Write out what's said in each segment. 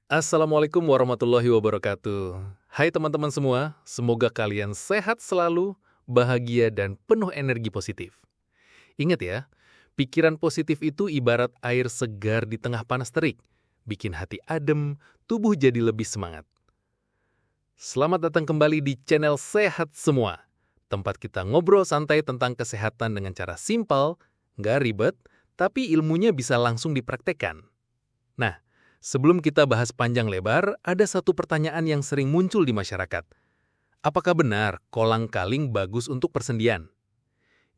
Assalamualaikum warahmatullahi wabarakatuh. Hai teman-teman semua, semoga kalian sehat selalu, bahagia, dan penuh energi positif. Ingat ya, pikiran positif itu ibarat air segar di tengah panas terik, bikin hati adem, tubuh jadi lebih semangat. Selamat datang kembali di channel Sehat Semua, tempat kita ngobrol santai tentang kesehatan dengan cara simpel, nggak ribet, tapi ilmunya bisa langsung dipraktekkan. Nah, sebelum kita bahas panjang lebar, ada satu pertanyaan yang sering muncul di masyarakat. Apakah benar kolang-kaling bagus untuk persendian?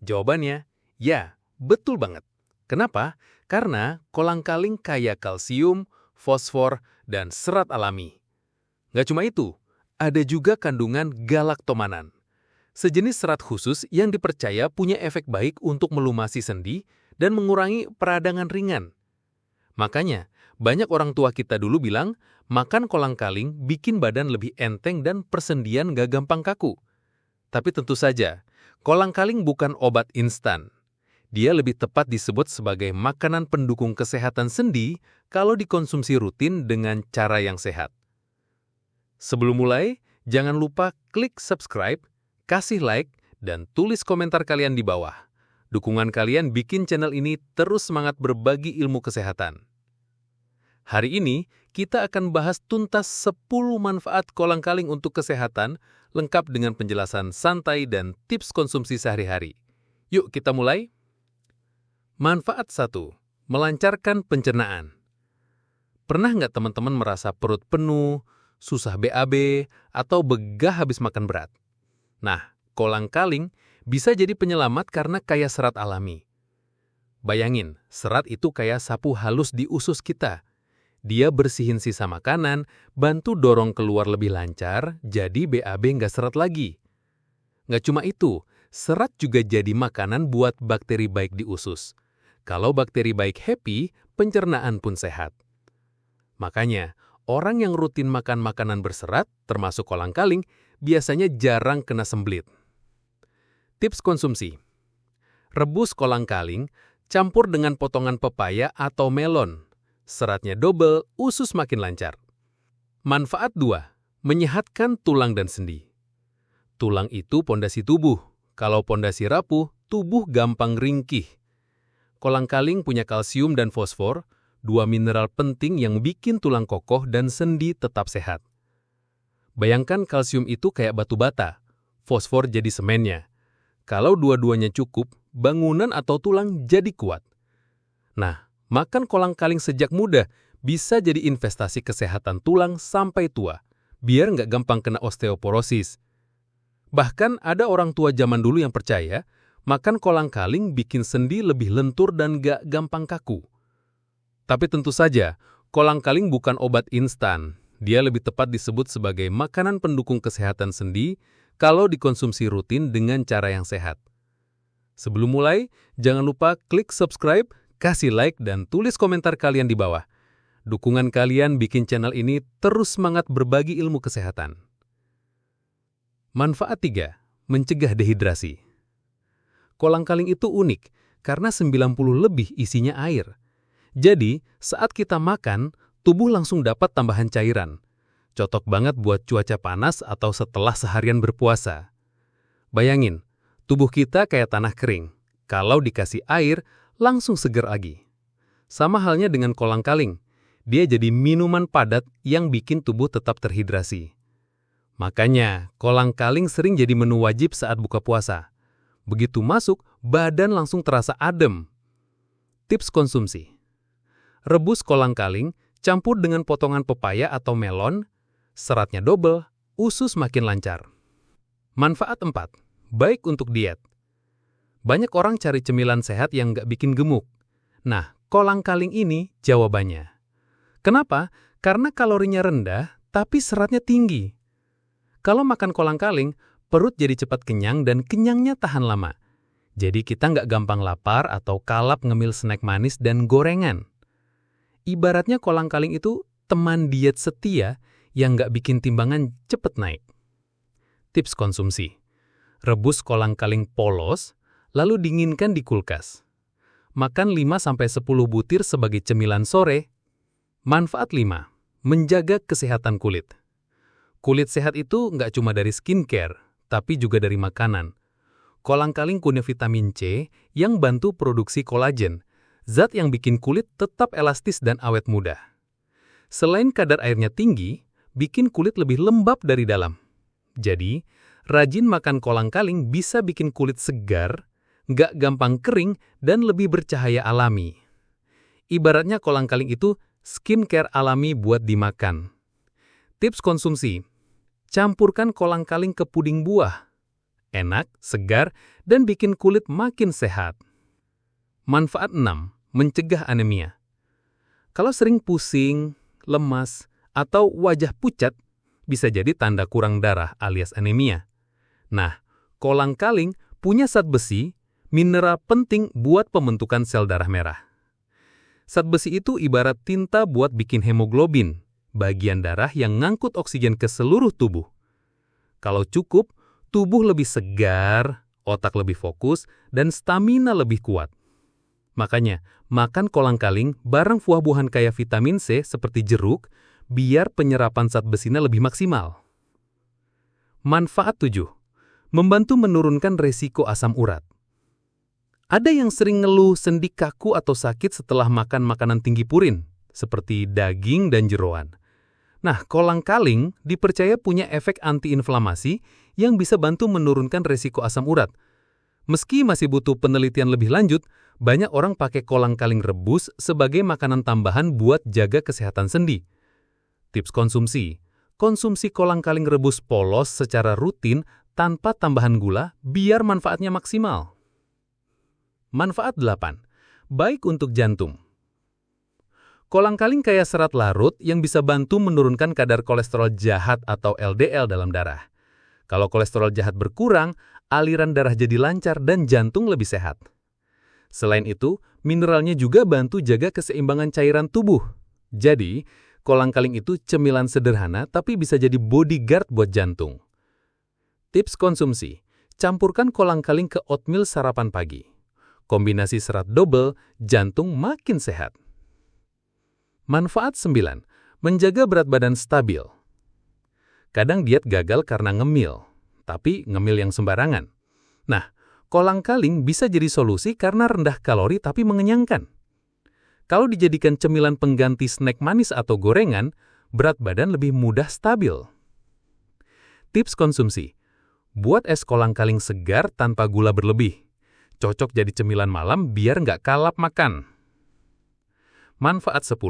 Jawabannya, ya, betul banget. Kenapa? Karena kolang-kaling kaya kalsium, fosfor, dan serat alami. Nggak cuma itu, ada juga kandungan galaktomanan. Sejenis serat khusus yang dipercaya punya efek baik untuk melumasi sendi dan mengurangi peradangan ringan. Makanya, banyak orang tua kita dulu bilang, makan kolang-kaling bikin badan lebih enteng dan persendian gak gampang kaku. Tapi tentu saja, kolang-kaling bukan obat instan. Dia lebih tepat disebut sebagai makanan pendukung kesehatan sendi kalau dikonsumsi rutin dengan cara yang sehat. Sebelum mulai, jangan lupa klik subscribe, kasih like, dan tulis komentar kalian di bawah. Dukungan kalian bikin channel ini terus semangat berbagi ilmu kesehatan. Hari ini, kita akan bahas tuntas 10 manfaat kolang-kaling untuk kesehatan, lengkap dengan penjelasan santai dan tips konsumsi sehari-hari. Yuk kita mulai. Manfaat 1. Melancarkan pencernaan. Pernah nggak teman-teman merasa perut penuh, susah BAB, atau begah habis makan berat? Nah, kolang-kaling bisa jadi penyelamat karena kaya serat alami. Bayangin, serat itu kayak sapu halus di usus kita. Dia bersihin sisa makanan, bantu dorong keluar lebih lancar, jadi BAB nggak seret lagi. Nggak cuma itu, serat juga jadi makanan buat bakteri baik di usus. Kalau bakteri baik happy, pencernaan pun sehat. Makanya, orang yang rutin makan makanan berserat, termasuk kolang-kaling, biasanya jarang kena sembelit. Tips konsumsi. Rebus kolang-kaling, campur dengan potongan pepaya atau melon. Seratnya double, usus makin lancar. Manfaat 2. Menyehatkan tulang dan sendi. Tulang itu pondasi tubuh. Kalau pondasi rapuh, tubuh gampang ringkih. Kolang-kaling punya kalsium dan fosfor, dua mineral penting yang bikin tulang kokoh dan sendi tetap sehat. Bayangkan kalsium itu kayak batu bata, fosfor jadi semennya. Kalau dua-duanya cukup, bangunan atau tulang jadi kuat. Nah, makan kolang-kaling sejak muda bisa jadi investasi kesehatan tulang sampai tua, biar nggak gampang kena osteoporosis. Bahkan ada orang tua zaman dulu yang percaya, makan kolang-kaling bikin sendi lebih lentur dan nggak gampang kaku. Tapi tentu saja, kolang-kaling bukan obat instan. Dia lebih tepat disebut sebagai makanan pendukung kesehatan sendi kalau dikonsumsi rutin dengan cara yang sehat. Sebelum mulai, jangan lupa klik subscribe, kasih like, dan tulis komentar kalian di bawah. Dukungan kalian bikin channel ini terus semangat berbagi ilmu kesehatan. Manfaat 3. Mencegah dehidrasi. Kolang-kaling itu unik karena 90 lebih isinya air. Jadi, saat kita makan, tubuh langsung dapat tambahan cairan. Cocok banget buat cuaca panas atau setelah seharian berpuasa. Bayangin, tubuh kita kayak tanah kering. Kalau dikasih air, langsung seger lagi. Sama halnya dengan kolang-kaling. Dia jadi minuman padat yang bikin tubuh tetap terhidrasi. Makanya, kolang-kaling sering jadi menu wajib saat buka puasa. Begitu masuk, badan langsung terasa adem. Tips konsumsi. Rebus kolang-kaling, campur dengan potongan pepaya atau melon, seratnya double, usus makin lancar. Manfaat 4. Baik untuk diet. Banyak orang cari cemilan sehat yang nggak bikin gemuk. Nah, kolang-kaling ini jawabannya. Kenapa? Karena kalorinya rendah, tapi seratnya tinggi. Kalau makan kolang-kaling, perut jadi cepat kenyang dan kenyangnya tahan lama. Jadi kita nggak gampang lapar atau kalap ngemil snack manis dan gorengan. Ibaratnya kolang-kaling itu teman diet setia yang nggak bikin timbangan cepet naik. Tips konsumsi. Rebus kolang-kaling polos, lalu dinginkan di kulkas. Makan 5-10 butir sebagai cemilan sore. Manfaat 5. menjaga kesehatan kulit. Kulit sehat itu nggak cuma dari skincare, tapi juga dari makanan. Kolang-kaling punya vitamin C yang bantu produksi kolagen, zat yang bikin kulit tetap elastis dan awet muda. Selain kadar airnya tinggi, bikin kulit lebih lembab dari dalam. Jadi, rajin makan kolang-kaling bisa bikin kulit segar, nggak gampang kering, dan lebih bercahaya alami. Ibaratnya kolang-kaling itu skincare alami buat dimakan. Tips konsumsi: campurkan kolang-kaling ke puding buah. Enak, segar, dan bikin kulit makin sehat. Manfaat 6. Mencegah anemia. Kalau sering pusing, lemas, atau wajah pucat, bisa jadi tanda kurang darah alias anemia. Nah, kolang-kaling punya zat besi, mineral penting buat pembentukan sel darah merah. Zat besi itu ibarat tinta buat bikin hemoglobin, bagian darah yang ngangkut oksigen ke seluruh tubuh. Kalau cukup, tubuh lebih segar, otak lebih fokus, dan stamina lebih kuat. Makanya, makan kolang-kaling bareng buah-buahan kaya vitamin C seperti jeruk, biar penyerapan zat besinya lebih maksimal. Manfaat 7. Membantu menurunkan resiko asam urat. Ada yang sering ngeluh sendi kaku atau sakit setelah makan makanan tinggi purin, seperti daging dan jeroan. Nah, kolang-kaling dipercaya punya efek antiinflamasi yang bisa bantu menurunkan resiko asam urat. Meski masih butuh penelitian lebih lanjut, banyak orang pakai kolang-kaling rebus sebagai makanan tambahan buat jaga kesehatan sendi. Tips konsumsi: konsumsi kolang-kaling rebus polos secara rutin tanpa tambahan gula biar manfaatnya maksimal. Manfaat 8. Baik untuk jantung. Kolang-kaling kaya serat larut yang bisa bantu menurunkan kadar kolesterol jahat atau LDL dalam darah. Kalau kolesterol jahat berkurang, aliran darah jadi lancar dan jantung lebih sehat. Selain itu, mineralnya juga bantu jaga keseimbangan cairan tubuh. Jadi, kolang-kaling itu cemilan sederhana tapi bisa jadi bodyguard buat jantung. Tips konsumsi: campurkan kolang-kaling ke oatmeal sarapan pagi. Kombinasi serat double, jantung makin sehat. Manfaat 9. Menjaga berat badan stabil. Kadang diet gagal karena ngemil, tapi ngemil yang sembarangan. Nah, kolang-kaling bisa jadi solusi karena rendah kalori tapi mengenyangkan. Kalau dijadikan cemilan pengganti snack manis atau gorengan, berat badan lebih mudah stabil. Tips konsumsi: buat es kolang-kaling segar tanpa gula berlebih. Cocok jadi cemilan malam biar nggak kalap makan. Manfaat 10.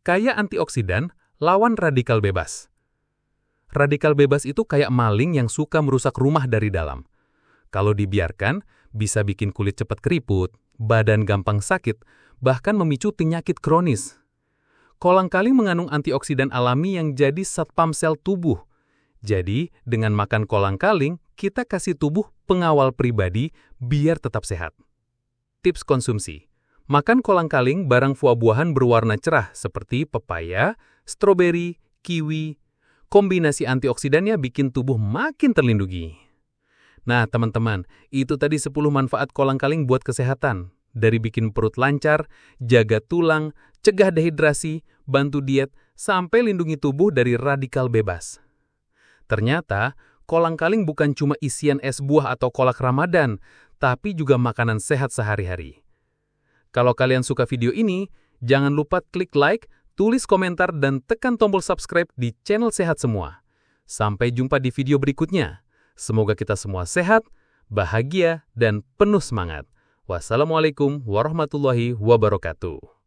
Kaya antioksidan, lawan radikal bebas. Radikal bebas itu kayak maling yang suka merusak rumah dari dalam. Kalau dibiarkan, bisa bikin kulit cepat keriput, badan gampang sakit, bahkan memicu penyakit kronis. Kolang-kaling mengandung antioksidan alami yang jadi satpam sel tubuh. Jadi, dengan makan kolang-kaling, kita kasih tubuh pengawal pribadi biar tetap sehat. Tips konsumsi: makan kolang-kaling barang buah-buahan berwarna cerah seperti pepaya, stroberi, kiwi. Kombinasi antioksidannya bikin tubuh makin terlindungi. Nah, teman-teman, itu tadi 10 manfaat kolang-kaling buat kesehatan. Dari bikin perut lancar, jaga tulang, cegah dehidrasi, bantu diet, sampai lindungi tubuh dari radikal bebas. Ternyata, kolang-kaling bukan cuma isian es buah atau kolak Ramadan, tapi juga makanan sehat sehari-hari. Kalau kalian suka video ini, jangan lupa klik like, tulis komentar, dan tekan tombol subscribe di channel Sehat Semua. Sampai jumpa di video berikutnya. Semoga kita semua sehat, bahagia, dan penuh semangat. Wassalamualaikum warahmatullahi wabarakatuh.